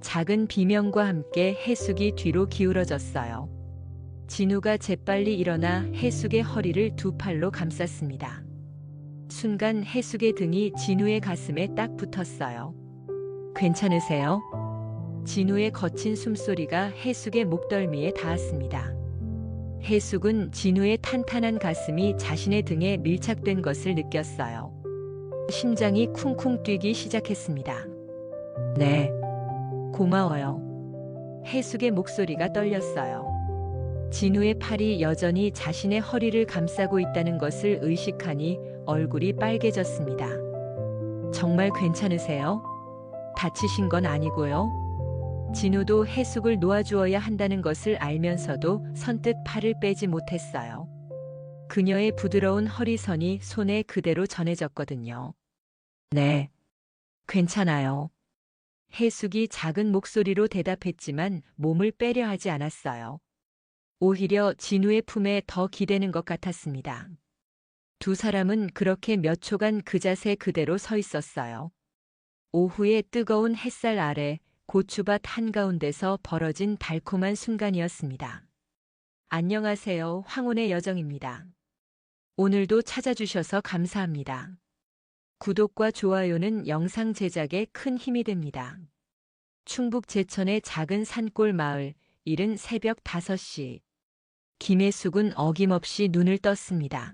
작은 비명과 함께 해숙이 뒤로 기울어졌어요. 진우가 재빨리 일어나 해숙의 허리를 두 팔로 감쌌습니다. 순간 해숙의 등이 진우의 가슴에 딱 붙었어요. 괜찮으세요? 진우의 거친 숨소리가 해숙의 목덜미에 닿았습니다. 해숙은 진우의 탄탄한 가슴이 자신의 등에 밀착된 것을 느꼈어요. 심장이 쿵쿵 뛰기 시작했습니다. 네, 고마워요. 해숙의 목소리가 떨렸어요. 진우의 팔이 여전히 자신의 허리를 감싸고 있다는 것을 의식하니 얼굴이 빨개졌습니다. 정말 괜찮으세요? 다치신 건 아니고요? 진우도 해숙을 놓아주어야 한다는 것을 알면서도 선뜻 팔을 빼지 못했어요. 그녀의 부드러운 허리선이 손에 그대로 전해졌거든요. 네, 괜찮아요. 해숙이 작은 목소리로 대답했지만 몸을 빼려 하지 않았어요. 오히려 진우의 품에 더 기대는 것 같았습니다. 두 사람은 그렇게 몇 초간 그 자세 그대로 서 있었어요. 오후의 뜨거운 햇살 아래 고추밭 한가운데서 벌어진 달콤한 순간이었습니다. 안녕하세요. 황혼의 여정입니다. 오늘도 찾아주셔서 감사합니다. 구독과 좋아요는 영상 제작에 큰 힘이 됩니다. 충북 제천의 작은 산골 마을, 이른 새벽 5시. 김혜숙은 어김없이 눈을 떴습니다.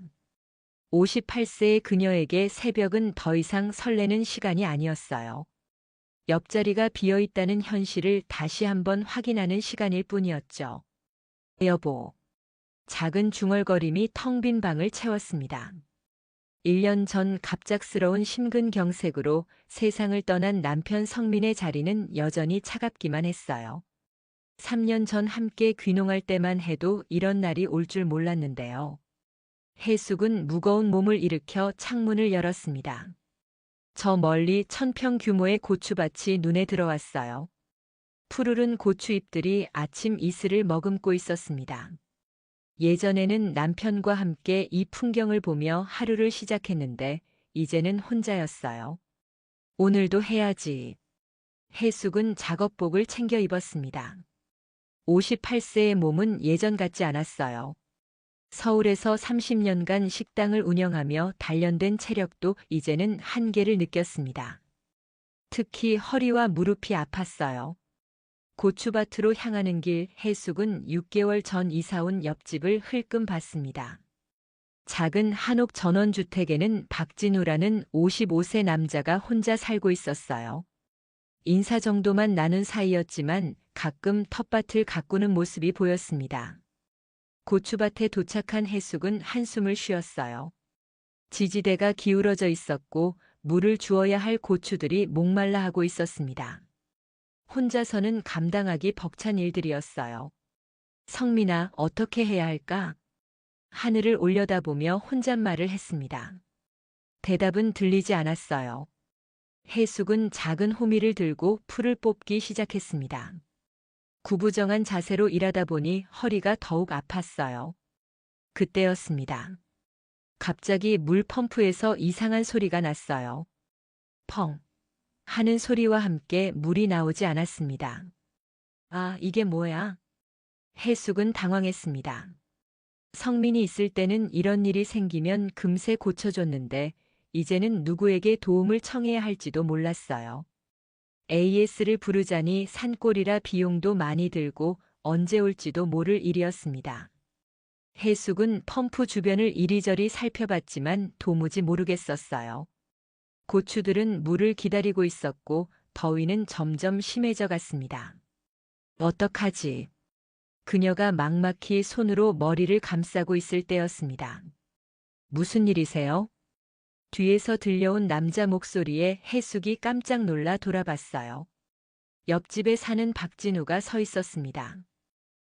58세의 그녀에게 새벽은 더 이상 설레는 시간이 아니었어요. 옆자리가 비어있다는 현실을 다시 한번 확인하는 시간일 뿐이었죠. 여보. 작은 중얼거림이 텅 빈 방을 채웠습니다. 1년 전 갑작스러운 심근경색으로 세상을 떠난 남편 성민의 자리는 여전히 차갑기만 했어요. 3년 전 함께 귀농할 때만 해도 이런 날이 올 줄 몰랐는데요. 해숙은 무거운 몸을 일으켜 창문을 열었습니다. 저 멀리 1000평 규모의 고추밭이 눈에 들어왔어요. 푸르른 고추잎들이 아침 이슬을 머금고 있었습니다. 예전에는 남편과 함께 이 풍경을 보며 하루를 시작했는데 이제는 혼자였어요. 오늘도 해야지. 해숙은 작업복을 챙겨 입었습니다. 58세의 몸은 예전 같지 않았어요. 서울에서 30년간 식당을 운영하며 단련된 체력도 이제는 한계를 느꼈습니다. 특히 허리와 무릎이 아팠어요. 고추밭으로 향하는 길 해숙은 6개월 전 이사온 옆집을 흘끔 봤습니다. 작은 한옥 전원주택에는 박진우라는 55세 남자가 혼자 살고 있었어요. 인사 정도만 나눈 사이였지만 가끔 텃밭을 가꾸는 모습이 보였습니다. 고추밭에 도착한 해숙은 한숨을 쉬었어요. 지지대가 기울어져 있었고 물을 주어야 할 고추들이 목말라 하고 있었습니다. 혼자서는 감당하기 벅찬 일들이었어요. 성민아, 어떻게 해야 할까? 하늘을 올려다보며 혼잣말을 했습니다. 대답은 들리지 않았어요. 해숙은 작은 호미를 들고 풀을 뽑기 시작했습니다. 구부정한 자세로 일하다 보니 허리가 더욱 아팠어요. 그때였습니다. 갑자기 물 펌프에서 이상한 소리가 났어요. 펑 하는 소리와 함께 물이 나오지 않았습니다. 아, 이게 뭐야? 해숙은 당황했습니다. 성민이 있을 때는 이런 일이 생기면 금세 고쳐줬는데 이제는 누구에게 도움을 청해야 할지도 몰랐어요. AS를 부르자니 산골이라 비용도 많이 들고 언제 올지도 모를 일이었습니다. 해숙은 펌프 주변을 이리저리 살펴봤지만 도무지 모르겠었어요. 고추들은 물을 기다리고 있었고 더위는 점점 심해져 갔습니다. 어떡하지? 그녀가 막막히 손으로 머리를 감싸고 있을 때였습니다. 무슨 일이세요? 뒤에서 들려온 남자 목소리에 해숙이 깜짝 놀라 돌아봤어요. 옆집에 사는 박진우가 서 있었습니다.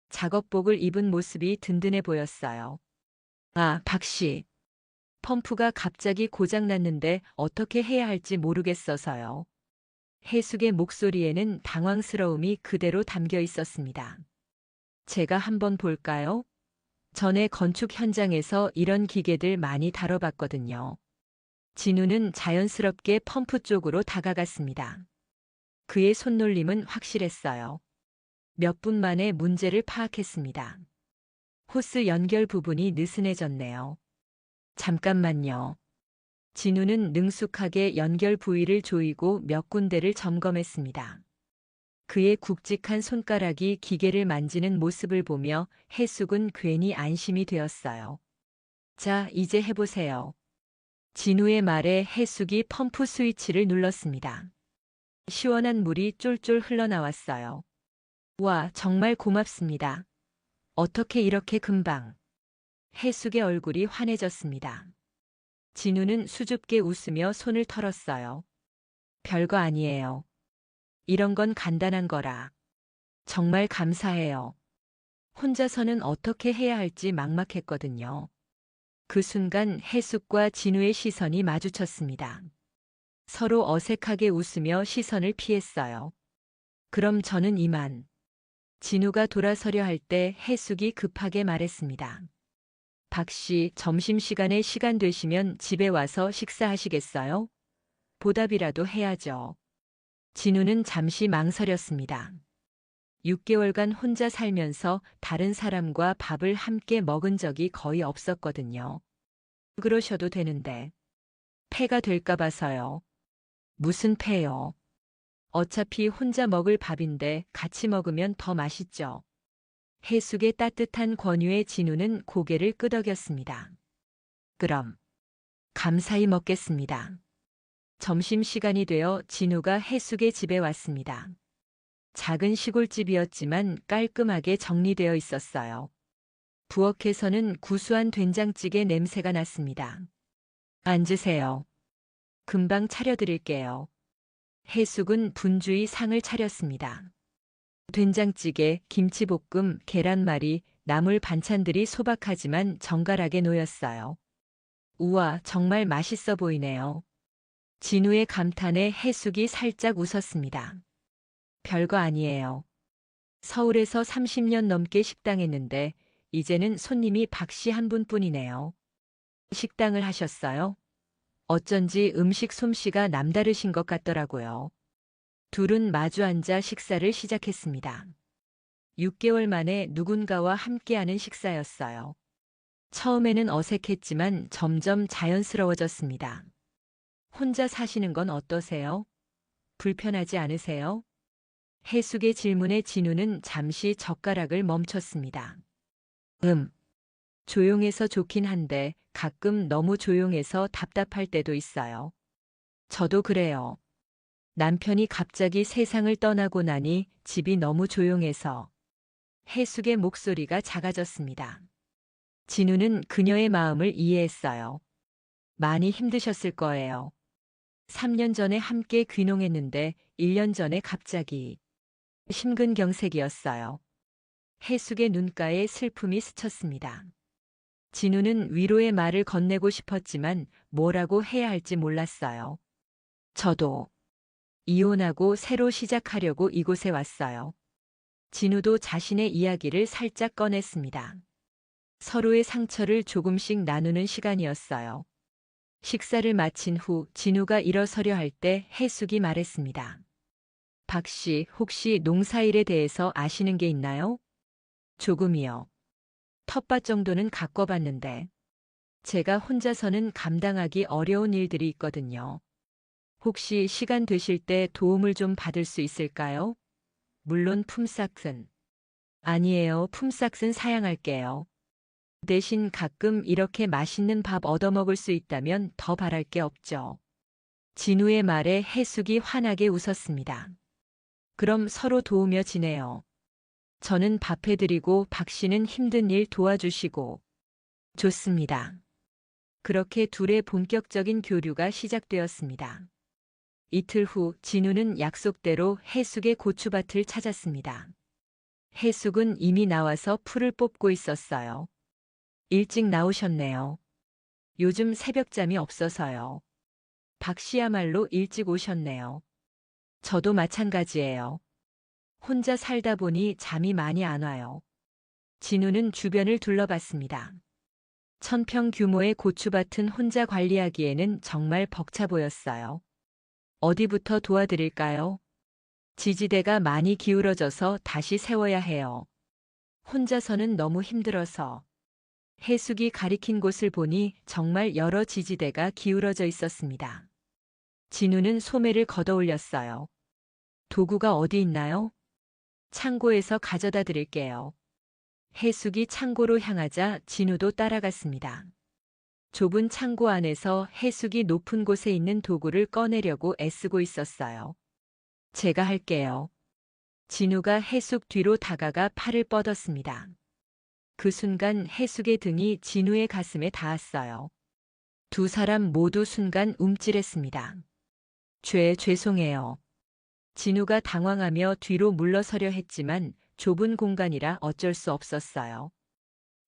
작업복을 입은 모습이 든든해 보였어요. 아, 박씨. 펌프가 갑자기 고장났는데 어떻게 해야 할지 모르겠어서요. 해숙의 목소리에는 당황스러움이 그대로 담겨 있었습니다. 제가 한번 볼까요? 전에 건축 현장에서 이런 기계들 많이 다뤄봤거든요. 진우는 자연스럽게 펌프 쪽으로 다가갔습니다. 그의 손놀림은 확실했어요. 몇 분 만에 문제를 파악했습니다. 호스 연결 부분이 느슨해졌네요. 잠깐만요. 진우는 능숙하게 연결 부위를 조이고 몇 군데를 점검했습니다. 그의 굵직한 손가락이 기계를 만지는 모습을 보며 해숙은 괜히 안심이 되었어요. 자, 이제 해보세요. 진우의 말에 해숙이 펌프 스위치를 눌렀습니다. 시원한 물이 쫄쫄 흘러나왔어요. 와, 정말 고맙습니다. 어떻게 이렇게 금방. 해숙의 얼굴이 환해졌습니다. 진우는 수줍게 웃으며 손을 털었어요. 별거 아니에요. 이런 건 간단한 거라. 정말 감사해요. 혼자서는 어떻게 해야 할지 막막했거든요. 그 순간 해숙과 진우의 시선이 마주쳤습니다. 서로 어색하게 웃으며 시선을 피했어요. 그럼 저는 이만. 진우가 돌아서려 할 때 해숙이 급하게 말했습니다. 박 씨, 점심시간에 시간 되시면 집에 와서 식사하시겠어요? 보답이라도 해야죠. 진우는 잠시 망설였습니다. 6개월간 혼자 살면서 다른 사람과 밥을 함께 먹은 적이 거의 없었거든요. 그러셔도 되는데. 폐가 될까 봐서요. 무슨 폐요? 어차피 혼자 먹을 밥인데 같이 먹으면 더 맛있죠. 해숙의 따뜻한 권유에 진우는 고개를 끄덕였습니다. 그럼 감사히 먹겠습니다. 점심시간이 되어 진우가 해숙의 집에 왔습니다. 작은 시골집이었지만 깔끔하게 정리되어 있었어요. 부엌에서는 구수한 된장찌개 냄새가 났습니다. 앉으세요. 금방 차려드릴게요. 해숙은 분주히 상을 차렸습니다. 된장찌개, 김치볶음, 계란말이, 나물 반찬들이 소박하지만 정갈하게 놓였어요. 우와, 정말 맛있어 보이네요. 진우의 감탄에 해숙이 살짝 웃었습니다. 별거 아니에요. 서울에서 30년 넘게 식당했는데 이제는 손님이 박 씨 한 분뿐이네요. 식당을 하셨어요? 어쩐지 음식 솜씨가 남다르신 것 같더라고요. 둘은 마주 앉아 식사를 시작했습니다. 6개월 만에 누군가와 함께하는 식사였어요. 처음에는 어색했지만 점점 자연스러워졌습니다. 혼자 사시는 건 어떠세요? 불편하지 않으세요? 해숙의 질문에 진우는 잠시 젓가락을 멈췄습니다. 조용해서 좋긴 한데 가끔 너무 조용해서 답답할 때도 있어요. 저도 그래요. 남편이 갑자기 세상을 떠나고 나니 집이 너무 조용해서. 해숙의 목소리가 작아졌습니다. 진우는 그녀의 마음을 이해했어요. 많이 힘드셨을 거예요. 3년 전에 함께 귀농했는데 1년 전에 갑자기 심근경색이었어요. 해숙의 눈가에 슬픔이 스쳤습니다. 진우는 위로의 말을 건네고 싶었지만 뭐라고 해야 할지 몰랐어요. 저도 이혼하고 새로 시작하려고 이곳에 왔어요. 진우도 자신의 이야기를 살짝 꺼냈습니다. 서로의 상처를 조금씩 나누는 시간이었어요. 식사를 마친 후 진우가 일어서려 할 때 해숙이 말했습니다. 박 씨, 혹시 농사일에 대해서 아시는 게 있나요? 조금이요. 텃밭 정도는 가꿔봤는데 제가 혼자서는 감당하기 어려운 일들이 있거든요. 혹시 시간 되실 때 도움을 좀 받을 수 있을까요? 물론 품삯은. 아니에요. 품삯은 사양할게요. 대신 가끔 이렇게 맛있는 밥 얻어먹을 수 있다면 더 바랄 게 없죠. 진우의 말에 해숙이 환하게 웃었습니다. 그럼 서로 도우며 지내요. 저는 밥 해드리고 박 씨는 힘든 일 도와주시고. 좋습니다. 그렇게 둘의 본격적인 교류가 시작되었습니다. 이틀 후 진우는 약속대로 해숙의 고추밭을 찾았습니다. 해숙은 이미 나와서 풀을 뽑고 있었어요. 일찍 나오셨네요. 요즘 새벽잠이 없어서요. 박 씨야말로 일찍 오셨네요. 저도 마찬가지예요. 혼자 살다 보니 잠이 많이 안 와요. 진우는 주변을 둘러봤습니다. 1000평 규모의 고추밭은 혼자 관리하기에는 정말 벅차 보였어요. 어디부터 도와드릴까요? 지지대가 많이 기울어져서 다시 세워야 해요. 혼자서는 너무 힘들어서. 해숙이 가리킨 곳을 보니 정말 여러 지지대가 기울어져 있었습니다. 진우는 소매를 걷어 올렸어요. 도구가 어디 있나요? 창고에서 가져다 드릴게요. 해숙이 창고로 향하자 진우도 따라갔습니다. 좁은 창고 안에서 해숙이 높은 곳에 있는 도구를 꺼내려고 애쓰고 있었어요. 제가 할게요. 진우가 해숙 뒤로 다가가 팔을 뻗었습니다. 그 순간 해숙의 등이 진우의 가슴에 닿았어요. 두 사람 모두 순간 움찔했습니다. 죄송해요. 진우가 당황하며 뒤로 물러서려 했지만 좁은 공간이라 어쩔 수 없었어요.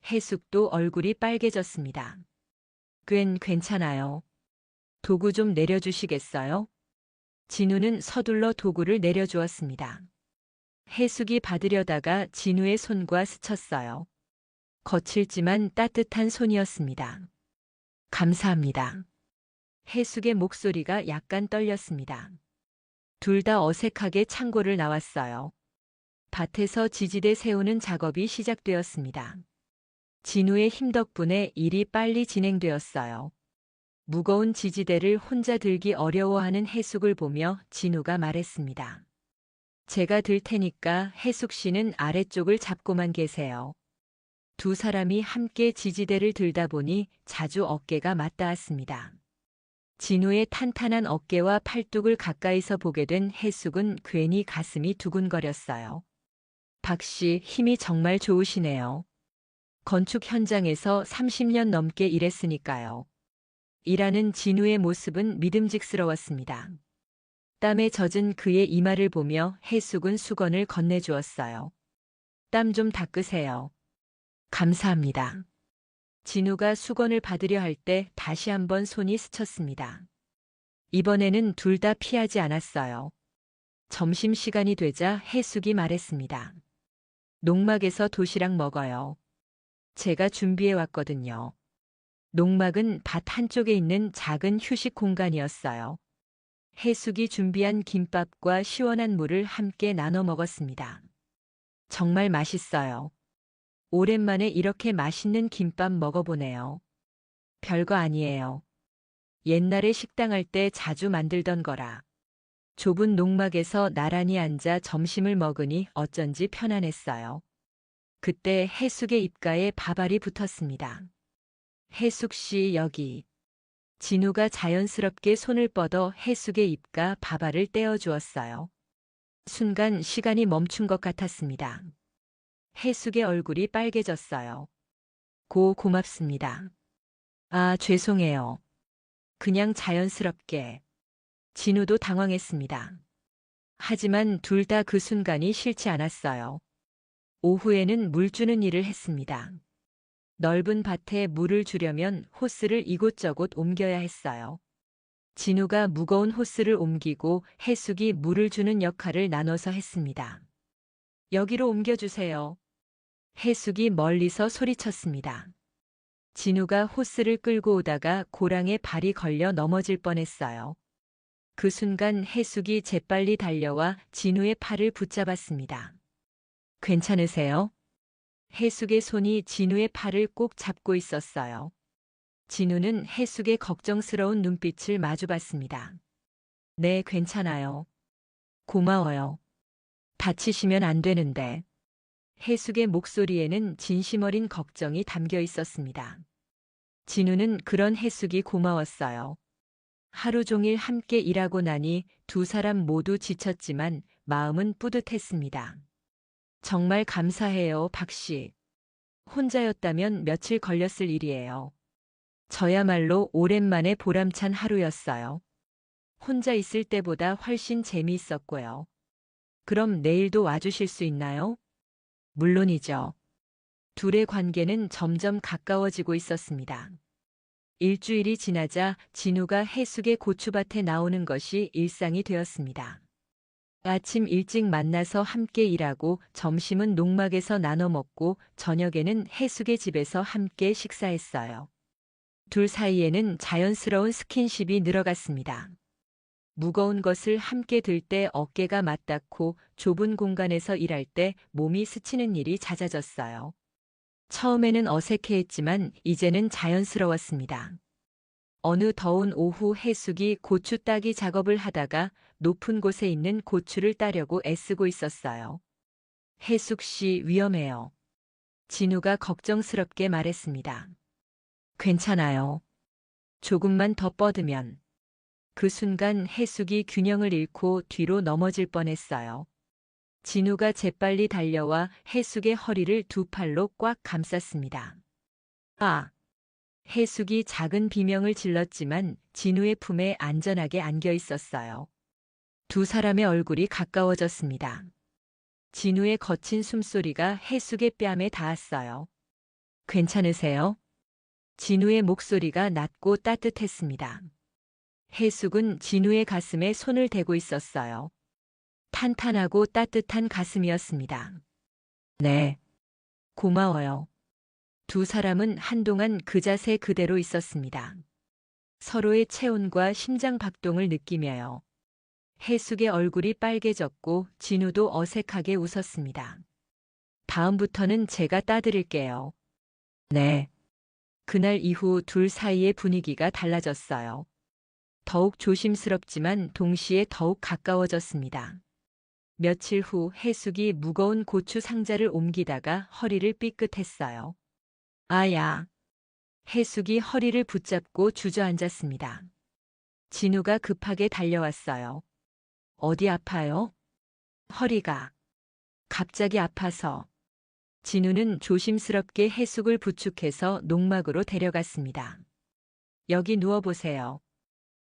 해숙도 얼굴이 빨개졌습니다. 괜찮아요. 도구 좀 내려주시겠어요? 진우는 서둘러 도구를 내려주었습니다. 해숙이 받으려다가 진우의 손과 스쳤어요. 거칠지만 따뜻한 손이었습니다. 감사합니다. 해숙의 목소리가 약간 떨렸습니다. 둘 다 어색하게 창고를 나왔어요. 밭에서 지지대 세우는 작업이 시작되었습니다. 진우의 힘 덕분에 일이 빨리 진행되었어요. 무거운 지지대를 혼자 들기 어려워하는 해숙을 보며 진우가 말했습니다. 제가 들 테니까 해숙 씨는 아래쪽을 잡고만 계세요. 두 사람이 함께 지지대를 들다 보니 자주 어깨가 맞닿았습니다. 진우의 탄탄한 어깨와 팔뚝을 가까이서 보게 된 해숙은 괜히 가슴이 두근거렸어요. 박 씨, 힘이 정말 좋으시네요. 건축 현장에서 30년 넘게 일했으니까요. 일하는 진우의 모습은 믿음직스러웠습니다. 땀에 젖은 그의 이마를 보며 해숙은 수건을 건네주었어요. 땀 좀 닦으세요. 감사합니다. 진우가 수건을 받으려 할 때 다시 한번 손이 스쳤습니다. 이번에는 둘 다 피하지 않았어요. 점심시간이 되자 해숙이 말했습니다. 농막에서 도시락 먹어요. 제가 준비해 왔거든요. 농막은 밭 한쪽에 있는 작은 휴식 공간이었어요. 해숙이 준비한 김밥과 시원한 물을 함께 나눠 먹었습니다. 정말 맛있어요. 오랜만에 이렇게 맛있는 김밥 먹어보네요. 별거 아니에요. 옛날에 식당 할 때 자주 만들던 거라. 좁은 농막에서 나란히 앉아 점심을 먹으니 어쩐지 편안했어요. 그때 해숙의 입가에 밥알이 붙었습니다. 해숙 씨 여기. 진우가 자연스럽게 손을 뻗어 해숙의 입가 밥알을 떼어주었어요. 순간 시간이 멈춘 것 같았습니다. 해숙의 얼굴이 빨개졌어요. 고맙습니다. 아, 죄송해요. 그냥 자연스럽게. 진우도 당황했습니다. 하지만 둘 다 그 순간이 싫지 않았어요. 오후에는 물 주는 일을 했습니다. 넓은 밭에 물을 주려면 호스를 이곳저곳 옮겨야 했어요. 진우가 무거운 호스를 옮기고 해숙이 물을 주는 역할을 나눠서 했습니다. 여기로 옮겨주세요. 해숙이 멀리서 소리쳤습니다. 진우가 호스를 끌고 오다가 고랑에 발이 걸려 넘어질 뻔했어요. 그 순간 해숙이 재빨리 달려와 진우의 팔을 붙잡았습니다. 괜찮으세요? 해숙의 손이 진우의 팔을 꼭 잡고 있었어요. 진우는 해숙의 걱정스러운 눈빛을 마주봤습니다. 네, 괜찮아요. 고마워요. 다치시면 안 되는데. 해숙의 목소리에는 진심 어린 걱정이 담겨 있었습니다. 진우는 그런 해숙이 고마웠어요. 하루 종일 함께 일하고 나니 두 사람 모두 지쳤지만 마음은 뿌듯했습니다. 정말 감사해요, 박 씨. 혼자였다면 며칠 걸렸을 일이에요. 저야말로 오랜만에 보람찬 하루였어요. 혼자 있을 때보다 훨씬 재미있었고요. 그럼 내일도 와주실 수 있나요? 물론이죠. 둘의 관계는 점점 가까워지고 있었습니다. 일주일이 지나자 진우가 해숙의 고추밭에 나오는 것이 일상이 되었습니다. 아침 일찍 만나서 함께 일하고 점심은 농막에서 나눠 먹고 저녁에는 해숙의 집에서 함께 식사했어요. 둘 사이에는 자연스러운 스킨십이 늘어갔습니다. 무거운 것을 함께 들 때 어깨가 맞닿고 좁은 공간에서 일할 때 몸이 스치는 일이 잦아졌어요. 처음에는 어색해했지만 이제는 자연스러웠습니다. 어느 더운 오후 해숙이 고추 따기 작업을 하다가 높은 곳에 있는 고추를 따려고 애쓰고 있었어요. 해숙 씨 위험해요. 진우가 걱정스럽게 말했습니다. 괜찮아요. 조금만 더 뻗으면. 그 순간 해숙이 균형을 잃고 뒤로 넘어질 뻔했어요. 진우가 재빨리 달려와 해숙의 허리를 두 팔로 꽉 감쌌습니다. 아! 해숙이 작은 비명을 질렀지만 진우의 품에 안전하게 안겨 있었어요. 두 사람의 얼굴이 가까워졌습니다. 진우의 거친 숨소리가 해숙의 뺨에 닿았어요. 괜찮으세요? 진우의 목소리가 낮고 따뜻했습니다. 해숙은 진우의 가슴에 손을 대고 있었어요. 탄탄하고 따뜻한 가슴이었습니다. 네. 고마워요. 두 사람은 한동안 그 자세 그대로 있었습니다. 서로의 체온과 심장 박동을 느끼며요. 해숙의 얼굴이 빨개졌고 진우도 어색하게 웃었습니다. 다음부터는 제가 따드릴게요. 네. 그날 이후 둘 사이의 분위기가 달라졌어요. 더욱 조심스럽지만 동시에 더욱 가까워졌습니다. 며칠 후 해숙이 무거운 고추 상자를 옮기다가 허리를 삐끗했어요. 아야. 해숙이 허리를 붙잡고 주저앉았습니다. 진우가 급하게 달려왔어요. 어디 아파요? 허리가. 갑자기 아파서. 진우는 조심스럽게 해숙을 부축해서 농막으로 데려갔습니다. 여기 누워보세요.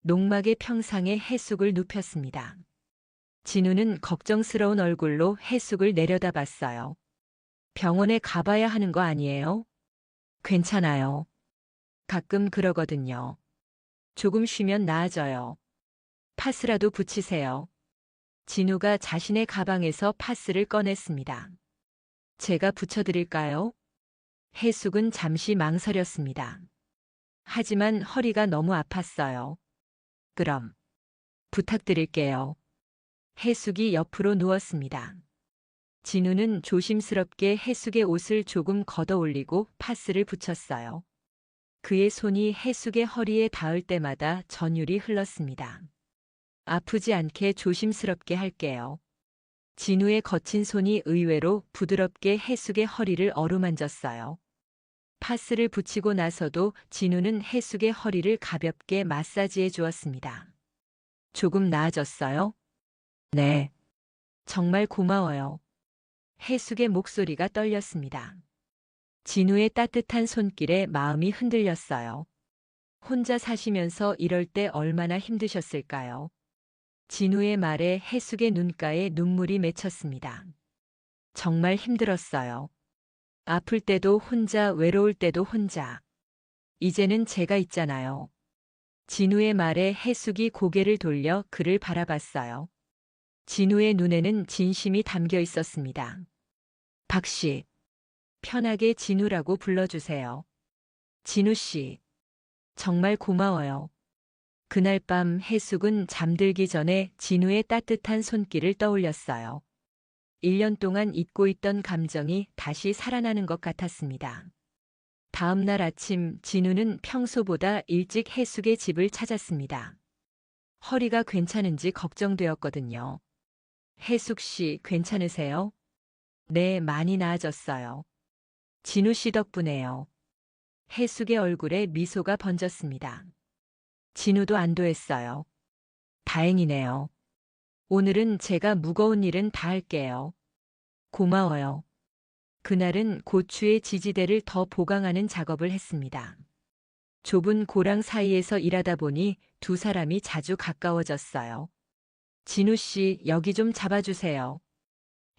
농막의 평상에 해숙을 눕혔습니다. 진우는 걱정스러운 얼굴로 해숙을 내려다봤어요. 병원에 가봐야 하는 거 아니에요? 괜찮아요. 가끔 그러거든요. 조금 쉬면 나아져요. 파스라도 붙이세요. 진우가 자신의 가방에서 파스를 꺼냈습니다. 제가 붙여드릴까요? 해숙은 잠시 망설였습니다. 하지만 허리가 너무 아팠어요. 그럼 부탁드릴게요. 해숙이 옆으로 누웠습니다. 진우는 조심스럽게 해숙의 옷을 조금 걷어 올리고 파스를 붙였어요. 그의 손이 해숙의 허리에 닿을 때마다 전율이 흘렀습니다. 아프지 않게 조심스럽게 할게요. 진우의 거친 손이 의외로 부드럽게 해숙의 허리를 어루만졌어요. 파스를 붙이고 나서도 진우는 해숙의 허리를 가볍게 마사지해 주었습니다. 조금 나아졌어요? 네. 정말 고마워요. 해숙의 목소리가 떨렸습니다. 진우의 따뜻한 손길에 마음이 흔들렸어요. 혼자 사시면서 이럴 때 얼마나 힘드셨을까요? 진우의 말에 해숙의 눈가에 눈물이 맺혔습니다. 정말 힘들었어요. 아플 때도 혼자, 외로울 때도 혼자. 이제는 제가 있잖아요. 진우의 말에 해숙이 고개를 돌려 그를 바라봤어요. 진우의 눈에는 진심이 담겨 있었습니다. 박씨, 편하게 진우라고 불러주세요. 진우 씨, 정말 고마워요. 그날 밤 해숙은 잠들기 전에 진우의 따뜻한 손길을 떠올렸어요. 1년 동안 잊고 있던 감정이 다시 살아나는 것 같았습니다. 다음 날 아침 진우는 평소보다 일찍 해숙의 집을 찾았습니다. 허리가 괜찮은지 걱정되었거든요. 해숙 씨 괜찮으세요? 네, 많이 나아졌어요. 진우 씨 덕분에요. 해숙의 얼굴에 미소가 번졌습니다. 진우도 안도했어요. 다행이네요. 오늘은 제가 무거운 일은 다 할게요. 고마워요. 그날은 고추의 지지대를 더 보강하는 작업을 했습니다. 좁은 고랑 사이에서 일하다 보니 두 사람이 자주 가까워졌어요. 진우 씨, 여기 좀 잡아주세요.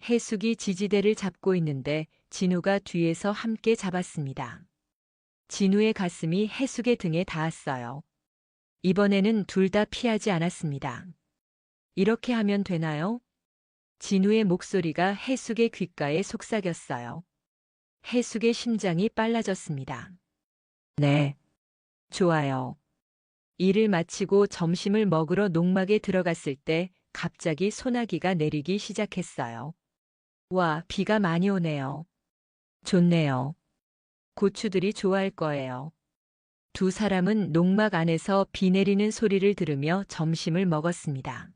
해숙이 지지대를 잡고 있는데 진우가 뒤에서 함께 잡았습니다. 진우의 가슴이 해숙의 등에 닿았어요. 이번에는 둘 다 피하지 않았습니다. 이렇게 하면 되나요? 진우의 목소리가 해숙의 귓가에 속삭였어요. 해숙의 심장이 빨라졌습니다. 네. 좋아요. 일을 마치고 점심을 먹으러 농막에 들어갔을 때 갑자기 소나기가 내리기 시작했어요. 와, 비가 많이 오네요. 좋네요. 고추들이 좋아할 거예요. 두 사람은 농막 안에서 비 내리는 소리를 들으며 점심을 먹었습니다.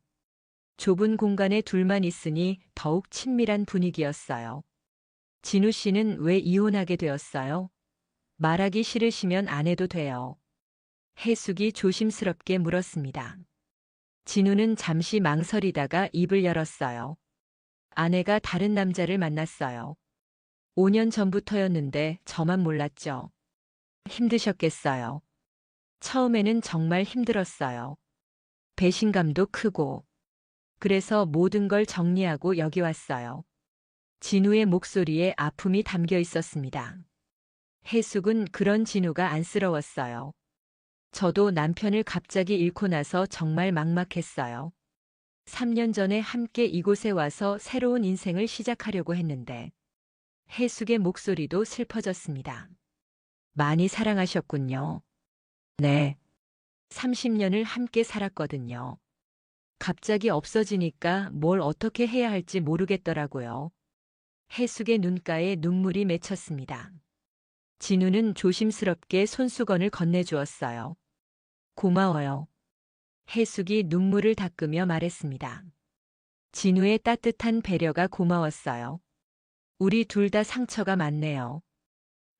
좁은 공간에 둘만 있으니 더욱 친밀한 분위기였어요. 진우 씨는 왜 이혼하게 되었어요? 말하기 싫으시면 안 해도 돼요. 해숙이 조심스럽게 물었습니다. 진우는 잠시 망설이다가 입을 열었어요. 아내가 다른 남자를 만났어요. 5년 전부터였는데 저만 몰랐죠. 힘드셨겠어요. 처음에는 정말 힘들었어요. 배신감도 크고. 그래서 모든 걸 정리하고 여기 왔어요. 진우의 목소리에 아픔이 담겨 있었습니다. 해숙은 그런 진우가 안쓰러웠어요. 저도 남편을 갑자기 잃고 나서 정말 막막했어요. 3년 전에 함께 이곳에 와서 새로운 인생을 시작하려고 했는데 해숙의 목소리도 슬퍼졌습니다. 많이 사랑하셨군요. 네. 30년을 함께 살았거든요. 갑자기 없어지니까 뭘 어떻게 해야 할지 모르겠더라고요. 해숙의 눈가에 눈물이 맺혔습니다. 진우는 조심스럽게 손수건을 건네주었어요. 고마워요. 해숙이 눈물을 닦으며 말했습니다. 진우의 따뜻한 배려가 고마웠어요. 우리 둘 다 상처가 많네요.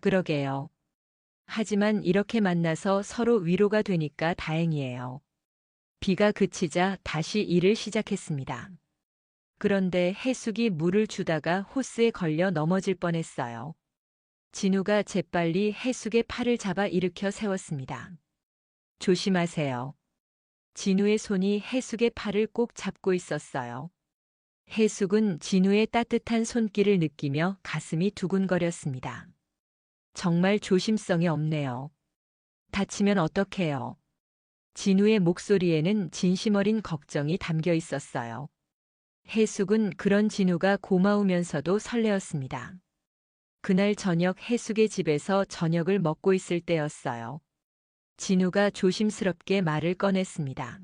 그러게요. 하지만 이렇게 만나서 서로 위로가 되니까 다행이에요. 비가 그치자 다시 일을 시작했습니다. 그런데 해숙이 물을 주다가 호스에 걸려 넘어질 뻔했어요. 진우가 재빨리 해숙의 팔을 잡아 일으켜 세웠습니다. 조심하세요. 진우의 손이 해숙의 팔을 꼭 잡고 있었어요. 해숙은 진우의 따뜻한 손길을 느끼며 가슴이 두근거렸습니다. 정말 조심성이 없네요. 다치면 어떡해요? 진우의 목소리에는 진심 어린 걱정이 담겨 있었어요. 해숙은 그런 진우가 고마우면서도 설레었습니다. 그날 저녁 해숙의 집에서 저녁을 먹고 있을 때였어요. 진우가 조심스럽게 말을 꺼냈습니다.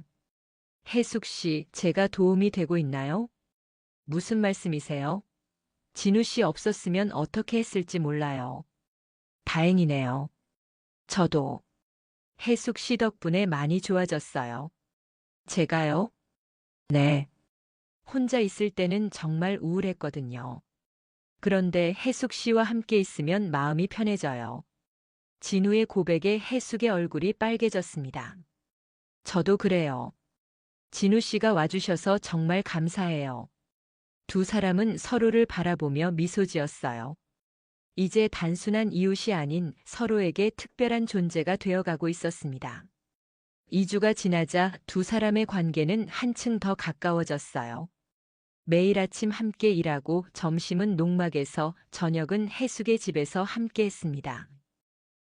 해숙 씨, 제가 도움이 되고 있나요? 무슨 말씀이세요? 진우 씨 없었으면 어떻게 했을지 몰라요. 다행이네요. 저도 해숙 씨 덕분에 많이 좋아졌어요. 제가요? 네. 혼자 있을 때는 정말 우울했거든요. 그런데 해숙 씨와 함께 있으면 마음이 편해져요. 진우의 고백에 해숙의 얼굴이 빨개졌습니다. 저도 그래요. 진우 씨가 와주셔서 정말 감사해요. 두 사람은 서로를 바라보며 미소 지었어요. 이제 단순한 이웃이 아닌 서로에게 특별한 존재가 되어가고 있었습니다. 2주가 지나자 두 사람의 관계는 한층 더 가까워졌어요. 매일 아침 함께 일하고 점심은 농막에서 저녁은 해숙의 집에서 함께 했습니다.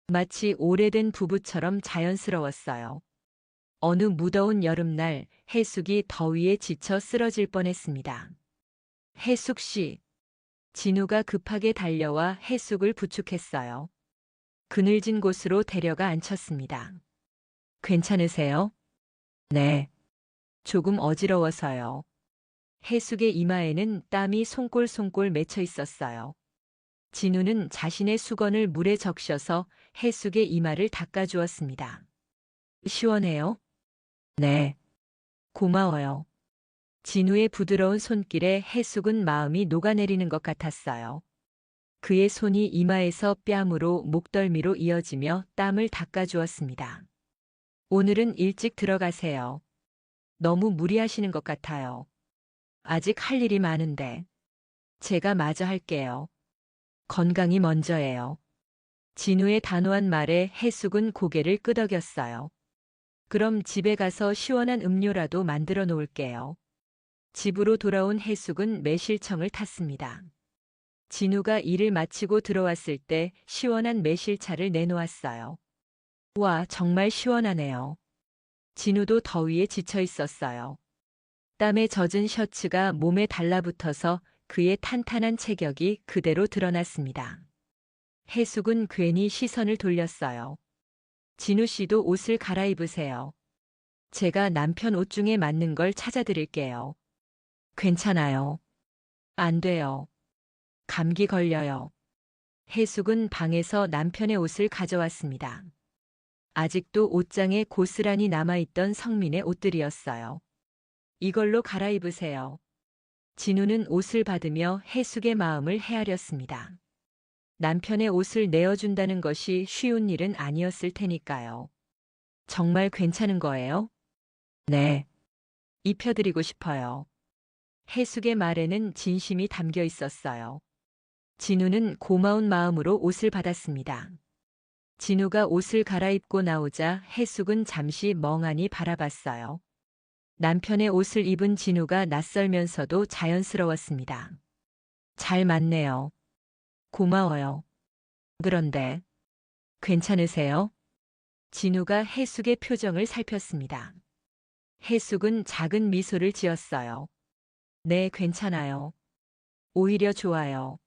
마치 오래된 부부처럼 자연스러웠어요. 어느 무더운 여름날 해숙이 더위에 지쳐 쓰러질 뻔했습니다. 해숙 씨. 진우가 급하게 달려와 해숙을 부축했어요. 그늘진 곳으로 데려가 앉혔습니다. 괜찮으세요? 네. 조금 어지러워서요. 해숙의 이마에는 땀이 송골송골 맺혀 있었어요. 진우는 자신의 수건을 물에 적셔서 해숙의 이마를 닦아주었습니다. 시원해요? 네. 고마워요. 진우의 부드러운 손길에 해숙은 마음이 녹아내리는 것 같았어요. 그의 손이 이마에서 뺨으로 목덜미로 이어지며 땀을 닦아주었습니다. 오늘은 일찍 들어가세요. 너무 무리하시는 것 같아요. 아직 할 일이 많은데. 제가 마저 할게요. 건강이 먼저예요. 진우의 단호한 말에 해숙은 고개를 끄덕였어요. 그럼 집에 가서 시원한 음료라도 만들어 놓을게요. 집으로 돌아온 해숙은 매실청을 탔습니다. 진우가 일을 마치고 들어왔을 때 시원한 매실차를 내놓았어요. 와, 정말 시원하네요. 진우도 더위에 지쳐 있었어요. 땀에 젖은 셔츠가 몸에 달라붙어서 그의 탄탄한 체격이 그대로 드러났습니다. 해숙은 괜히 시선을 돌렸어요. 진우 씨도 옷을 갈아입으세요. 제가 남편 옷 중에 맞는 걸 찾아드릴게요. 괜찮아요. 안 돼요. 감기 걸려요. 해숙은 방에서 남편의 옷을 가져왔습니다. 아직도 옷장에 고스란히 남아있던 성민의 옷들이었어요. 이걸로 갈아입으세요. 진우는 옷을 받으며 해숙의 마음을 헤아렸습니다. 남편의 옷을 내어준다는 것이 쉬운 일은 아니었을 테니까요. 정말 괜찮은 거예요? 네. 입혀드리고 싶어요. 해숙의 말에는 진심이 담겨 있었어요. 진우는 고마운 마음으로 옷을 받았습니다. 진우가 옷을 갈아입고 나오자 해숙은 잠시 멍하니 바라봤어요. 남편의 옷을 입은 진우가 낯설면서도 자연스러웠습니다. 잘 맞네요. 고마워요. 그런데 괜찮으세요? 진우가 해숙의 표정을 살폈습니다. 해숙은 작은 미소를 지었어요. 네, 괜찮아요. 오히려 좋아요.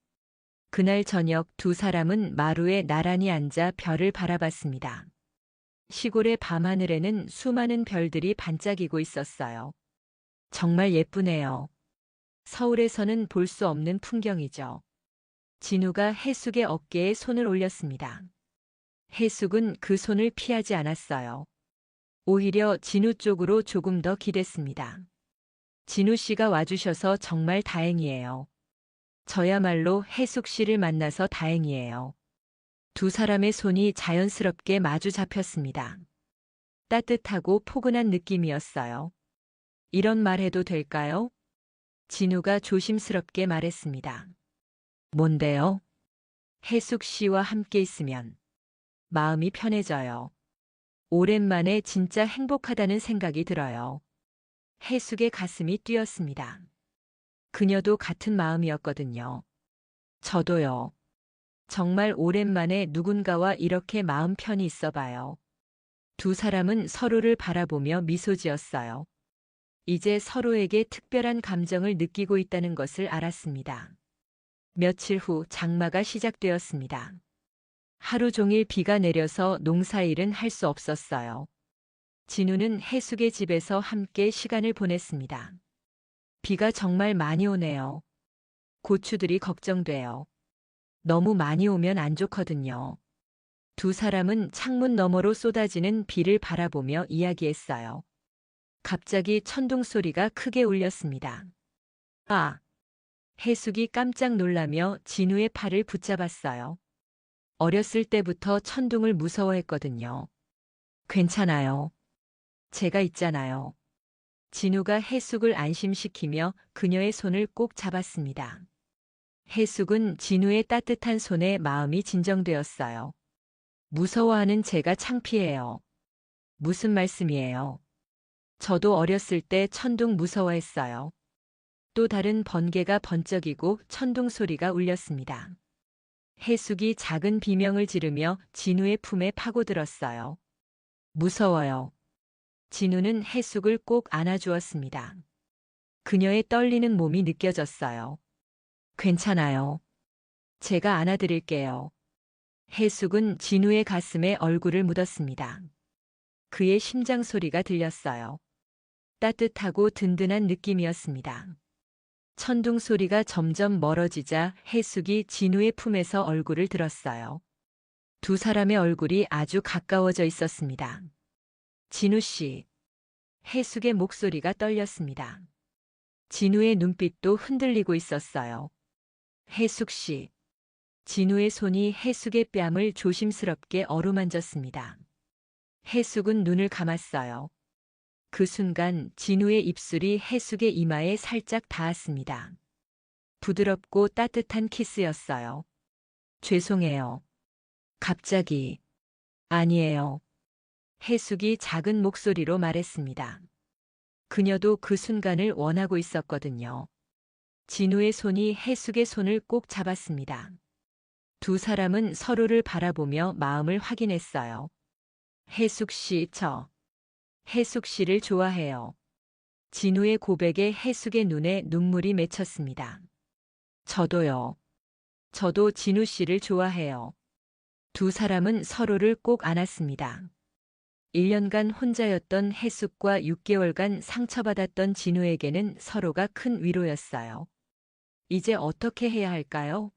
그날 저녁 두 사람은 마루에 나란히 앉아 별을 바라봤습니다. 시골의 밤하늘에는 수많은 별들이 반짝이고 있었어요. 정말 예쁘네요. 서울에서는 볼 수 없는 풍경이죠. 진우가 해숙의 어깨에 손을 올렸습니다. 해숙은 그 손을 피하지 않았어요. 오히려 진우 쪽으로 조금 더 기댔습니다. 진우 씨가 와주셔서 정말 다행이에요. 저야말로 해숙 씨를 만나서 다행이에요. 두 사람의 손이 자연스럽게 마주 잡혔습니다. 따뜻하고 포근한 느낌이었어요. 이런 말 해도 될까요? 진우가 조심스럽게 말했습니다. 뭔데요? 해숙 씨와 함께 있으면 마음이 편해져요. 오랜만에 진짜 행복하다는 생각이 들어요. 해숙의 가슴이 뛰었습니다. 그녀도 같은 마음이었거든요. 저도요. 정말 오랜만에 누군가와 이렇게 마음 편히 있어봐요. 두 사람은 서로를 바라보며 미소 지었어요. 이제 서로에게 특별한 감정을 느끼고 있다는 것을 알았습니다. 며칠 후 장마가 시작되었습니다. 하루 종일 비가 내려서 농사일은 할 수 없었어요. 진우는 해숙의 집에서 함께 시간을 보냈습니다. 비가 정말 많이 오네요. 고추들이 걱정돼요. 너무 많이 오면 안 좋거든요. 두 사람은 창문 너머로 쏟아지는 비를 바라보며 이야기했어요. 갑자기 천둥 소리가 크게 울렸습니다. 아! 해숙이 깜짝 놀라며 진우의 팔을 붙잡았어요. 어렸을 때부터 천둥을 무서워했거든요. 괜찮아요. 제가 있잖아요. 진우가 해숙을 안심시키며 그녀의 손을 꼭 잡았습니다. 해숙은 진우의 따뜻한 손에 마음이 진정되었어요. 무서워하는 제가 창피해요. 무슨 말씀이에요? 저도 어렸을 때 천둥 무서워했어요. 또 다른 번개가 번쩍이고 천둥 소리가 울렸습니다. 해숙이 작은 비명을 지르며 진우의 품에 파고들었어요. 무서워요. 진우는 해숙을 꼭 안아주었습니다. 그녀의 떨리는 몸이 느껴졌어요. 괜찮아요. 제가 안아드릴게요. 해숙은 진우의 가슴에 얼굴을 묻었습니다. 그의 심장 소리가 들렸어요. 따뜻하고 든든한 느낌이었습니다. 천둥 소리가 점점 멀어지자 해숙이 진우의 품에서 얼굴을 들었어요. 두 사람의 얼굴이 아주 가까워져 있었습니다. 진우 씨. 해숙의 목소리가 떨렸습니다. 진우의 눈빛도 흔들리고 있었어요. 해숙 씨. 진우의 손이 해숙의 뺨을 조심스럽게 어루만졌습니다. 해숙은 눈을 감았어요. 그 순간 진우의 입술이 해숙의 이마에 살짝 닿았습니다. 부드럽고 따뜻한 키스였어요. 죄송해요. 갑자기. 아니에요. 해숙이 작은 목소리로 말했습니다. 그녀도 그 순간을 원하고 있었거든요. 진우의 손이 해숙의 손을 꼭 잡았습니다. 두 사람은 서로를 바라보며 마음을 확인했어요. 해숙 씨, 해숙 씨를 좋아해요. 진우의 고백에 해숙의 눈에 눈물이 맺혔습니다. 저도요. 저도 진우 씨를 좋아해요. 두 사람은 서로를 꼭 안았습니다. 1년간 혼자였던 해숙과 6개월간 상처받았던 진우에게는 서로가 큰 위로였어요. 이제 어떻게 해야 할까요?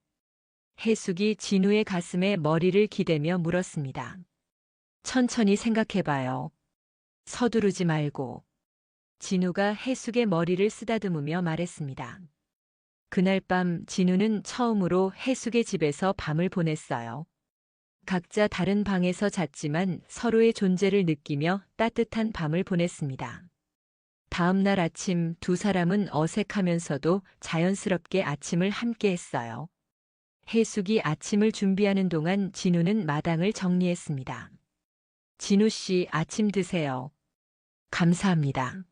해숙이 진우의 가슴에 머리를 기대며 물었습니다. 천천히 생각해봐요. 서두르지 말고. 진우가 해숙의 머리를 쓰다듬으며 말했습니다. 그날 밤 진우는 처음으로 해숙의 집에서 밤을 보냈어요. 각자 다른 방에서 잤지만 서로의 존재를 느끼며 따뜻한 밤을 보냈습니다. 다음 날 아침 두 사람은 어색하면서도 자연스럽게 아침을 함께 했어요. 해숙이 아침을 준비하는 동안 진우는 마당을 정리했습니다. 진우 씨, 아침 드세요. 감사합니다.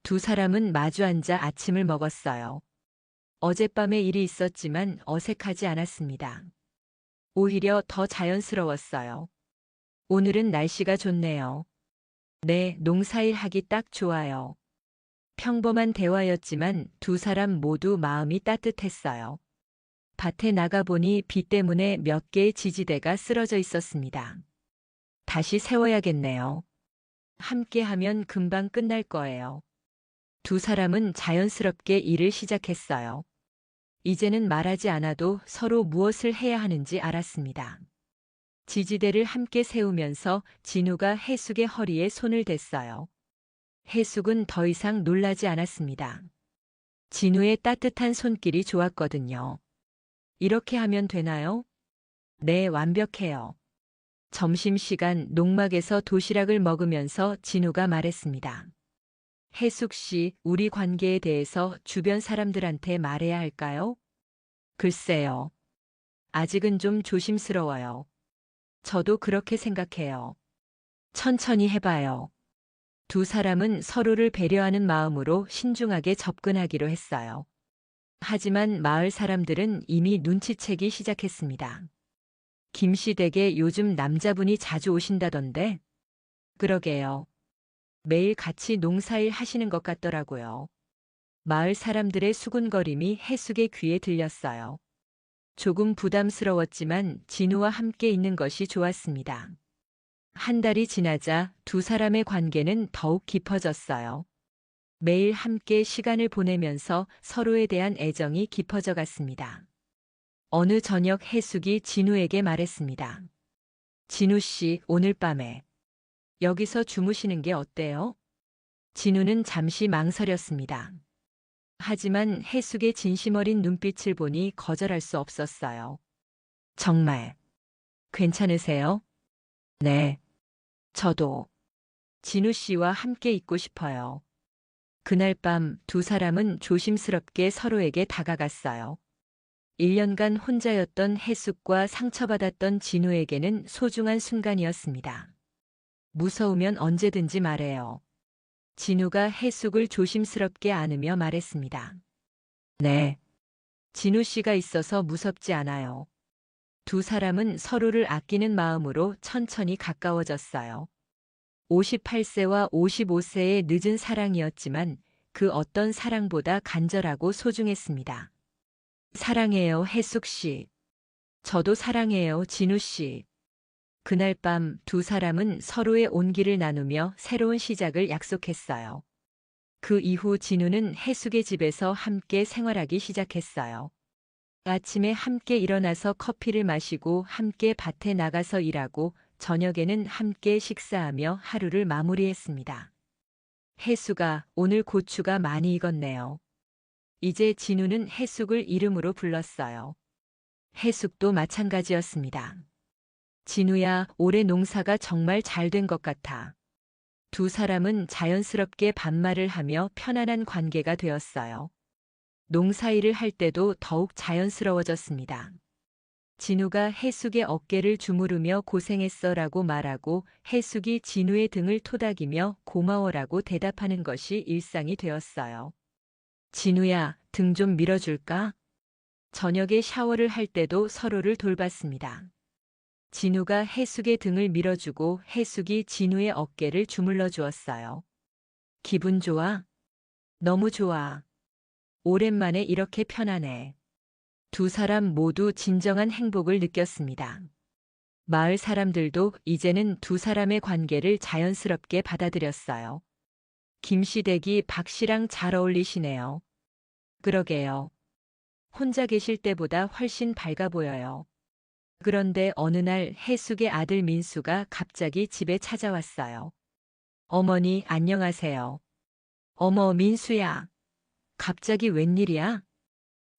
두 사람은 마주 앉아 아침을 먹었어요. 어젯밤에 일이 있었지만 어색하지 않았습니다. 오히려 더 자연스러웠어요. 오늘은 날씨가 좋네요. 네, 농사일 하기 딱 좋아요. 평범한 대화였지만 두 사람 모두 마음이 따뜻했어요. 밭에 나가보니 비 때문에 몇 개의 지지대가 쓰러져 있었습니다. 다시 세워야겠네요. 함께 하면 금방 끝날 거예요. 두 사람은 자연스럽게 일을 시작했어요. 이제는 말하지 않아도 서로 무엇을 해야 하는지 알았습니다. 지지대를 함께 세우면서 진우가 해숙의 허리에 손을 댔어요. 해숙은 더 이상 놀라지 않았습니다. 진우의 따뜻한 손길이 좋았거든요. 이렇게 하면 되나요? 네, 완벽해요. 점심시간 농막에서 도시락을 먹으면서 진우가 말했습니다. 해숙 씨, 우리 관계에 대해서 주변 사람들한테 말해야 할까요? 글쎄요. 아직은 좀 조심스러워요. 저도 그렇게 생각해요. 천천히 해봐요. 두 사람은 서로를 배려하는 마음으로 신중하게 접근하기로 했어요. 하지만 마을 사람들은 이미 눈치채기 시작했습니다. 김씨 댁에 요즘 남자분이 자주 오신다던데? 그러게요. 매일 같이 농사일 하시는 것 같더라고요. 마을 사람들의 수군거림이 해숙의 귀에 들렸어요. 조금 부담스러웠지만 진우와 함께 있는 것이 좋았습니다. 한 달이 지나자 두 사람의 관계는 더욱 깊어졌어요. 매일 함께 시간을 보내면서 서로에 대한 애정이 깊어져 갔습니다. 어느 저녁 해숙이 진우에게 말했습니다. 진우 씨, 오늘 밤에 여기서 주무시는 게 어때요? 진우는 잠시 망설였습니다. 하지만 해숙의 진심 어린 눈빛을 보니 거절할 수 없었어요. 정말 괜찮으세요? 네, 저도 진우 씨와 함께 있고 싶어요. 그날 밤 두 사람은 조심스럽게 서로에게 다가갔어요. 1년간 혼자였던 해숙과 상처받았던 진우에게는 소중한 순간이었습니다. 무서우면 언제든지 말해요. 진우가 해숙을 조심스럽게 안으며 말했습니다. 네. 진우 씨가 있어서 무섭지 않아요. 두 사람은 서로를 아끼는 마음으로 천천히 가까워졌어요. 58세와 55세의 늦은 사랑이었지만 그 어떤 사랑보다 간절하고 소중했습니다. 사랑해요, 해숙 씨. 저도 사랑해요, 진우 씨. 그날 밤 두 사람은 서로의 온기를 나누며 새로운 시작을 약속했어요. 그 이후 진우는 해숙의 집에서 함께 생활하기 시작했어요. 아침에 함께 일어나서 커피를 마시고 함께 밭에 나가서 일하고 저녁에는 함께 식사하며 하루를 마무리했습니다. 해숙아, 오늘 고추가 많이 익었네요. 이제 진우는 해숙을 이름으로 불렀어요. 해숙도 마찬가지였습니다. 진우야, 올해 농사가 정말 잘 된 것 같아. 두 사람은 자연스럽게 반말을 하며 편안한 관계가 되었어요. 농사일을 할 때도 더욱 자연스러워졌습니다. 진우가 해숙의 어깨를 주무르며 고생했어라고 말하고 해숙이 진우의 등을 토닥이며 고마워라고 대답하는 것이 일상이 되었어요. 진우야, 등 좀 밀어줄까? 저녁에 샤워를 할 때도 서로를 돌봤습니다. 진우가 해숙의 등을 밀어주고 해숙이 진우의 어깨를 주물러 주었어요. 기분 좋아? 너무 좋아. 오랜만에 이렇게 편하네. 두 사람 모두 진정한 행복을 느꼈습니다. 마을 사람들도 이제는 두 사람의 관계를 자연스럽게 받아들였어요. 김씨 댁이 박 씨랑 잘 어울리시네요. 그러게요. 혼자 계실 때보다 훨씬 밝아 보여요. 그런데 어느 날 해숙의 아들 민수가 갑자기 집에 찾아왔어요. 어머니, 안녕하세요. 어머, 민수야. 갑자기 웬일이야?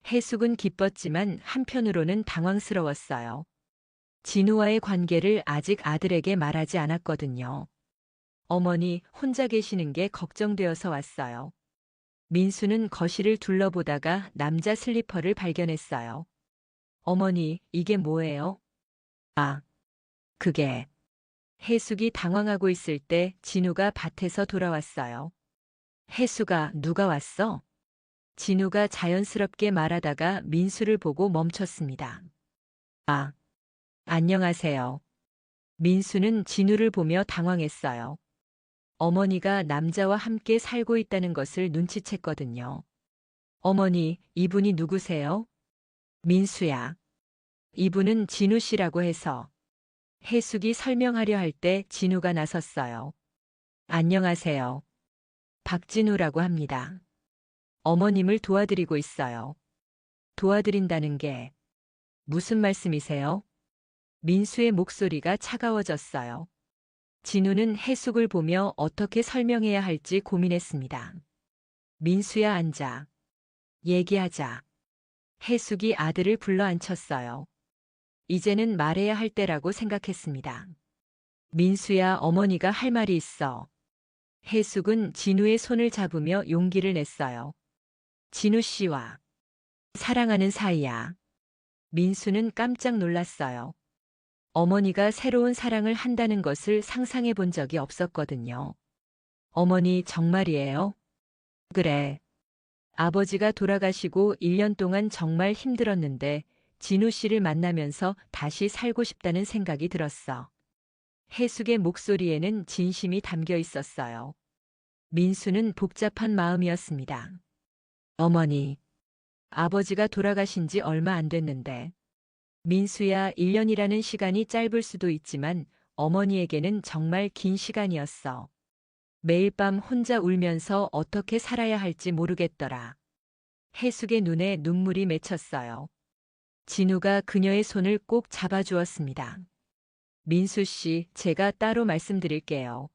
해숙은 기뻤지만 한편으로는 당황스러웠어요. 진우와의 관계를 아직 아들에게 말하지 않았거든요. 어머니, 혼자 계시는 게 걱정되어서 왔어요. 민수는 거실을 둘러보다가 남자 슬리퍼를 발견했어요. 어머니, 이게 뭐예요? 아, 그게. 해숙이 당황하고 있을 때 진우가 밭에서 돌아왔어요. 해숙아, 누가 왔어? 진우가 자연스럽게 말하다가 민수를 보고 멈췄습니다. 아, 안녕하세요. 민수는 진우를 보며 당황했어요. 어머니가 남자와 함께 살고 있다는 것을 눈치챘거든요. 어머니, 이분이 누구세요? 민수야. 이분은 진우 씨라고 해서. 해숙이 설명하려 할 때 진우가 나섰어요. 안녕하세요. 박진우라고 합니다. 어머님을 도와드리고 있어요. 도와드린다는 게 무슨 말씀이세요? 민수의 목소리가 차가워졌어요. 진우는 해숙을 보며 어떻게 설명해야 할지 고민했습니다. 민수야, 앉아. 얘기하자. 해숙이 아들을 불러 앉혔어요. 이제는 말해야 할 때라고 생각했습니다. 민수야, 어머니가 할 말이 있어. 해숙은 진우의 손을 잡으며 용기를 냈어요. 진우 씨와 사랑하는 사이야. 민수는 깜짝 놀랐어요. 어머니가 새로운 사랑을 한다는 것을 상상해 본 적이 없었거든요. 어머니, 정말이에요? 그래. 아버지가 돌아가시고 1년 동안 정말 힘들었는데 진우 씨를 만나면서 다시 살고 싶다는 생각이 들었어. 해숙의 목소리에는 진심이 담겨 있었어요. 민수는 복잡한 마음이었습니다. 어머니, 아버지가 돌아가신 지 얼마 안 됐는데. 민수야, 1년이라는 시간이 짧을 수도 있지만 어머니에게는 정말 긴 시간이었어. 매일 밤 혼자 울면서 어떻게 살아야 할지 모르겠더라. 해숙의 눈에 눈물이 맺혔어요. 진우가 그녀의 손을 꼭 잡아주었습니다. 민수 씨, 제가 따로 말씀드릴게요.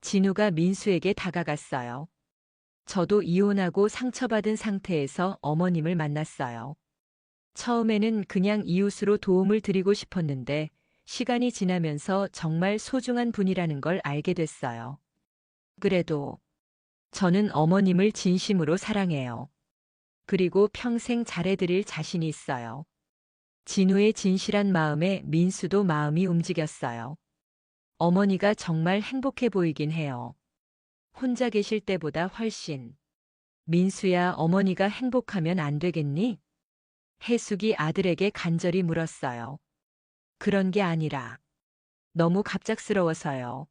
진우가 민수에게 다가갔어요. 저도 이혼하고 상처받은 상태에서 어머님을 만났어요. 처음에는 그냥 이웃으로 도움을 드리고 싶었는데 시간이 지나면서 정말 소중한 분이라는 걸 알게 됐어요. 그래도 저는 어머님을 진심으로 사랑해요. 그리고 평생 잘해드릴 자신이 있어요. 진우의 진실한 마음에 민수도 마음이 움직였어요. 어머니가 정말 행복해 보이긴 해요. 혼자 계실 때보다 훨씬. 민수야, 어머니가 행복하면 안 되겠니? 해숙이 아들에게 간절히 물었어요. 그런 게 아니라 너무 갑작스러워서요.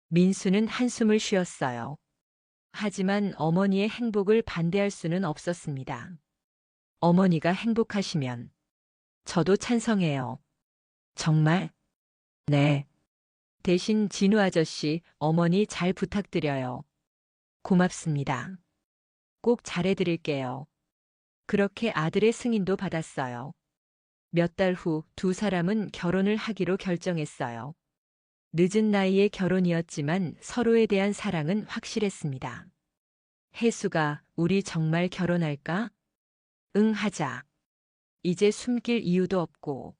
민수는 한숨을 쉬었어요. 하지만 어머니의 행복을 반대할 수는 없었습니다. 어머니가 행복하시면 저도 찬성해요. 정말? 네. 대신 진우 아저씨, 어머니 잘 부탁드려요. 고맙습니다. 꼭 잘해드릴게요. 그렇게 아들의 승인도 받았어요. 몇 달 후 두 사람은 결혼을 하기로 결정했어요. 늦은 나이의 결혼이었지만 서로에 대한 사랑은 확실했습니다. 해수가 우리 정말 결혼할까? 응, 하자. 이제 숨길 이유도 없고.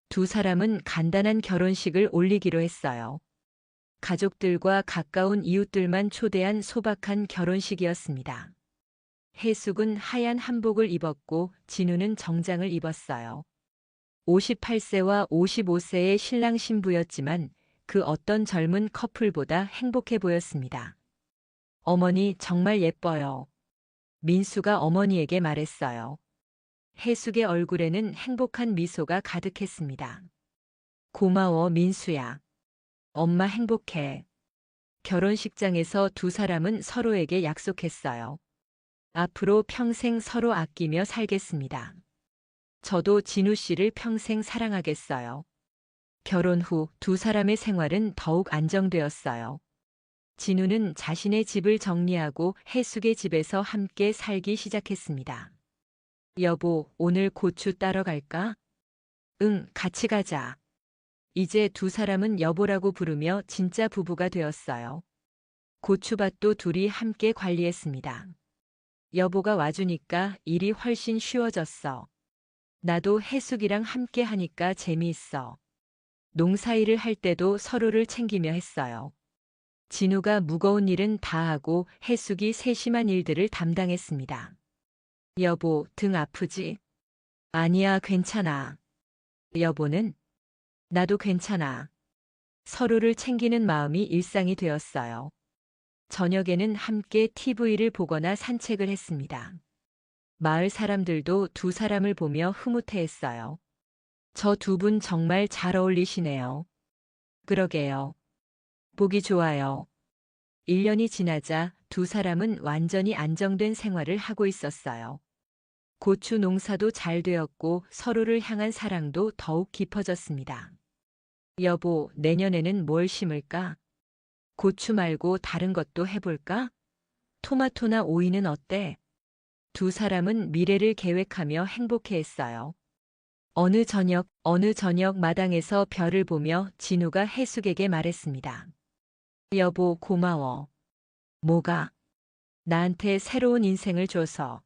두 사람은 간단한 결혼식을 올리기로 했어요. 가족들과 가까운 이웃들만 초대한 소박한 결혼식이었습니다. 해숙은 하얀 한복을 입었고 진우는 정장을 입었어요. 58세와 55세의 신랑 신부였지만 그 어떤 젊은 커플보다 행복해 보였습니다. 어머니 정말 예뻐요. 민수가 어머니에게 말했어요. 해숙의 얼굴에는 행복한 미소가 가득했습니다. 고마워, 민수야. 엄마 행복해. 결혼식장에서 두 사람은 서로에게 약속했어요. 앞으로 평생 서로 아끼며 살겠습니다. 저도 진우 씨를 평생 사랑하겠어요. 결혼 후 두 사람의 생활은 더욱 안정되었어요. 진우는 자신의 집을 정리하고 해숙의 집에서 함께 살기 시작했습니다. 여보, 오늘 고추 따러 갈까? 응, 같이 가자. 이제 두 사람은 여보라고 부르며 진짜 부부가 되었어요. 고추밭도 둘이 함께 관리했습니다. 여보가 와주니까 일이 훨씬 쉬워졌어. 나도 해숙이랑 함께 하니까 재미있어. 농사일을 할 때도 서로를 챙기며 했어요. 진우가 무거운 일은 다 하고 해숙이 세심한 일들을 담당했습니다. 여보, 등 아프지? 아니야, 괜찮아. 여보는? 나도 괜찮아. 서로를 챙기는 마음이 일상이 되었어요. 저녁에는 함께 TV를 보거나 산책을 했습니다. 마을 사람들도 두 사람을 보며 흐뭇해했어요. 저 두 분 정말 잘 어울리시네요. 그러게요. 보기 좋아요. 1년이 지나자 두 사람은 완전히 안정된 생활을 하고 있었어요. 고추 농사도 잘 되었고 서로를 향한 사랑도 더욱 깊어졌습니다. 여보, 내년에는 뭘 심을까? 고추 말고 다른 것도 해볼까? 토마토나 오이는 어때? 두 사람은 미래를 계획하며 행복해했어요. 어느 저녁 마당에서 별을 보며 진우가 해숙에게 말했습니다. 여보, 고마워. 뭐가? 나한테 새로운 인생을 줘서.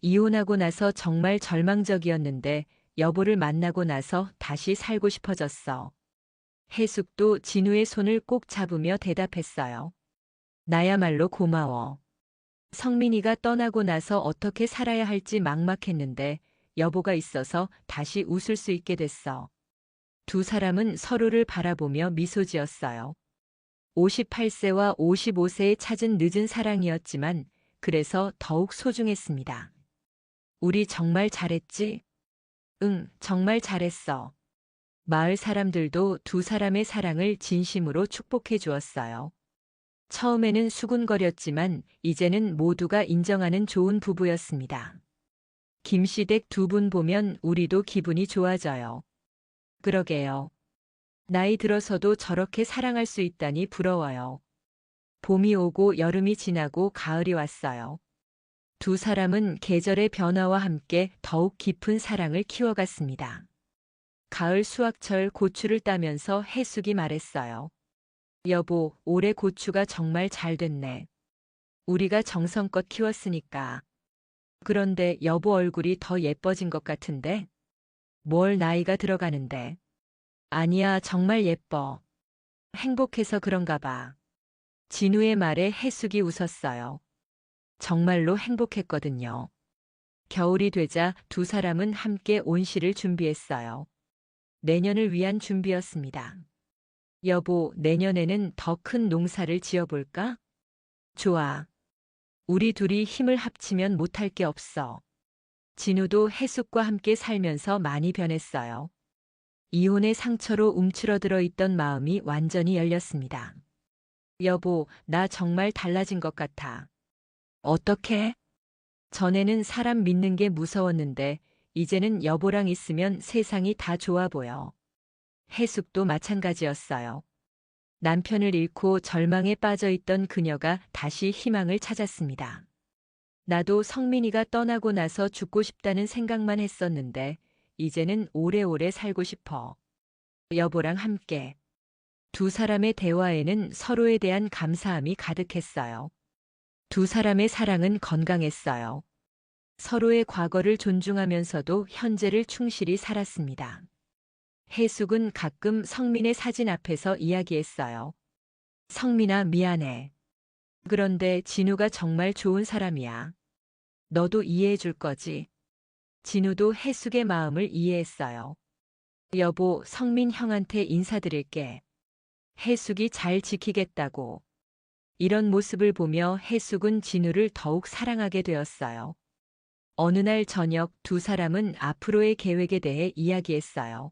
이혼하고 나서 정말 절망적이었는데 여보를 만나고 나서 다시 살고 싶어졌어. 해숙도 진우의 손을 꼭 잡으며 대답했어요. 나야말로 고마워. 성민이가 떠나고 나서 어떻게 살아야 할지 막막했는데 여보가 있어서 다시 웃을 수 있게 됐어. 두 사람은 서로를 바라보며 미소 지었어요. 58세와 55세에 찾은 늦은 사랑이었지만 그래서 더욱 소중했습니다. 우리 정말 잘했지? 응, 정말 잘했어. 마을 사람들도 두 사람의 사랑을 진심으로 축복해 주었어요. 처음에는 수군거렸지만 이제는 모두가 인정하는 좋은 부부였습니다. 김시댁 두 분 보면 우리도 기분이 좋아져요. 그러게요. 나이 들어서도 저렇게 사랑할 수 있다니 부러워요. 봄이 오고 여름이 지나고 가을이 왔어요. 두 사람은 계절의 변화와 함께 더욱 깊은 사랑을 키워갔습니다. 가을 수확철 고추를 따면서 해숙이 말했어요. 여보, 올해 고추가 정말 잘 됐네. 우리가 정성껏 키웠으니까. 그런데 여보 얼굴이 더 예뻐진 것 같은데? 뭘 나이가 들어가는데? 아니야, 정말 예뻐. 행복해서 그런가 봐. 진우의 말에 해숙이 웃었어요. 정말로 행복했거든요. 겨울이 되자 두 사람은 함께 온실을 준비했어요. 내년을 위한 준비였습니다. 여보, 내년에는 더 큰 농사를 지어볼까? 좋아. 우리 둘이 힘을 합치면 못할 게 없어. 진우도 해숙과 함께 살면서 많이 변했어요. 이혼의 상처로 움츠러들어 있던 마음이 완전히 열렸습니다. 여보, 나 정말 달라진 것 같아. 어떻게? 전에는 사람 믿는 게 무서웠는데 이제는 여보랑 있으면 세상이 다 좋아 보여. 해숙도 마찬가지였어요. 남편을 잃고 절망에 빠져 있던 그녀가 다시 희망을 찾았습니다. 나도 성민이가 떠나고 나서 죽고 싶다는 생각만 했었는데 이제는 오래오래 살고 싶어. 여보랑 함께. 두 사람의 대화에는 서로에 대한 감사함이 가득했어요. 두 사람의 사랑은 건강했어요. 서로의 과거를 존중하면서도 현재를 충실히 살았습니다. 해숙은 가끔 성민의 사진 앞에서 이야기했어요. 성민아, 미안해. 그런데 진우가 정말 좋은 사람이야. 너도 이해해 줄 거지? 진우도 해숙의 마음을 이해했어요. 여보, 성민 형한테 인사드릴게. 해숙이 잘 지키겠다고. 이런 모습을 보며 해숙은 진우를 더욱 사랑하게 되었어요. 어느 날 저녁 두 사람은 앞으로의 계획에 대해 이야기했어요.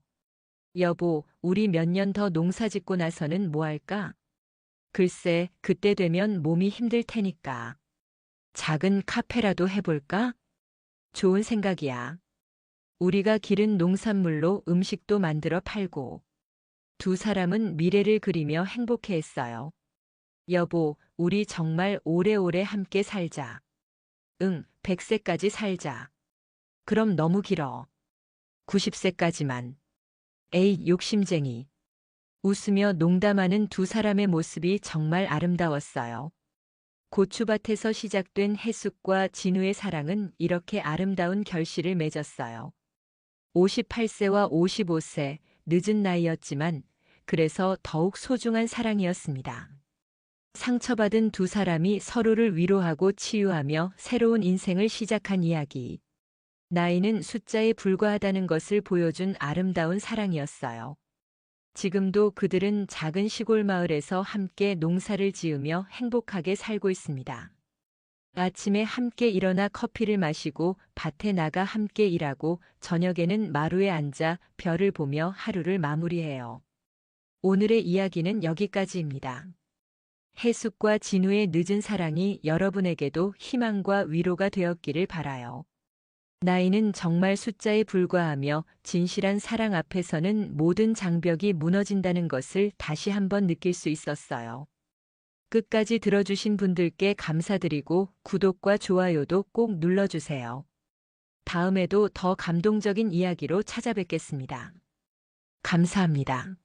여보, 우리 몇 년 더 농사 짓고 나서는 뭐 할까? 글쎄, 그때 되면 몸이 힘들 테니까. 작은 카페라도 해볼까? 좋은 생각이야. 우리가 기른 농산물로 음식도 만들어 팔고. 두 사람은 미래를 그리며 행복해했어요. 여보, 우리 정말 오래오래 함께 살자. 응, 100세까지 살자. 그럼 너무 길어. 90세까지만. 에이, 욕심쟁이. 웃으며 농담하는 두 사람의 모습이 정말 아름다웠어요. 고추밭에서 시작된 해숙과 진우의 사랑은 이렇게 아름다운 결실을 맺었어요. 58세와 55세, 늦은 나이였지만 그래서 더욱 소중한 사랑이었습니다. 상처받은 두 사람이 서로를 위로하고 치유하며 새로운 인생을 시작한 이야기. 나이는 숫자에 불과하다는 것을 보여준 아름다운 사랑이었어요. 지금도 그들은 작은 시골 마을에서 함께 농사를 지으며 행복하게 살고 있습니다. 아침에 함께 일어나 커피를 마시고 밭에 나가 함께 일하고 저녁에는 마루에 앉아 별을 보며 하루를 마무리해요. 오늘의 이야기는 여기까지입니다. 해숙과 진우의 늦은 사랑이 여러분에게도 희망과 위로가 되었기를 바라요. 나이는 정말 숫자에 불과하며 진실한 사랑 앞에서는 모든 장벽이 무너진다는 것을 다시 한번 느낄 수 있었어요. 끝까지 들어주신 분들께 감사드리고 구독과 좋아요도 꼭 눌러주세요. 다음에도 더 감동적인 이야기로 찾아뵙겠습니다. 감사합니다.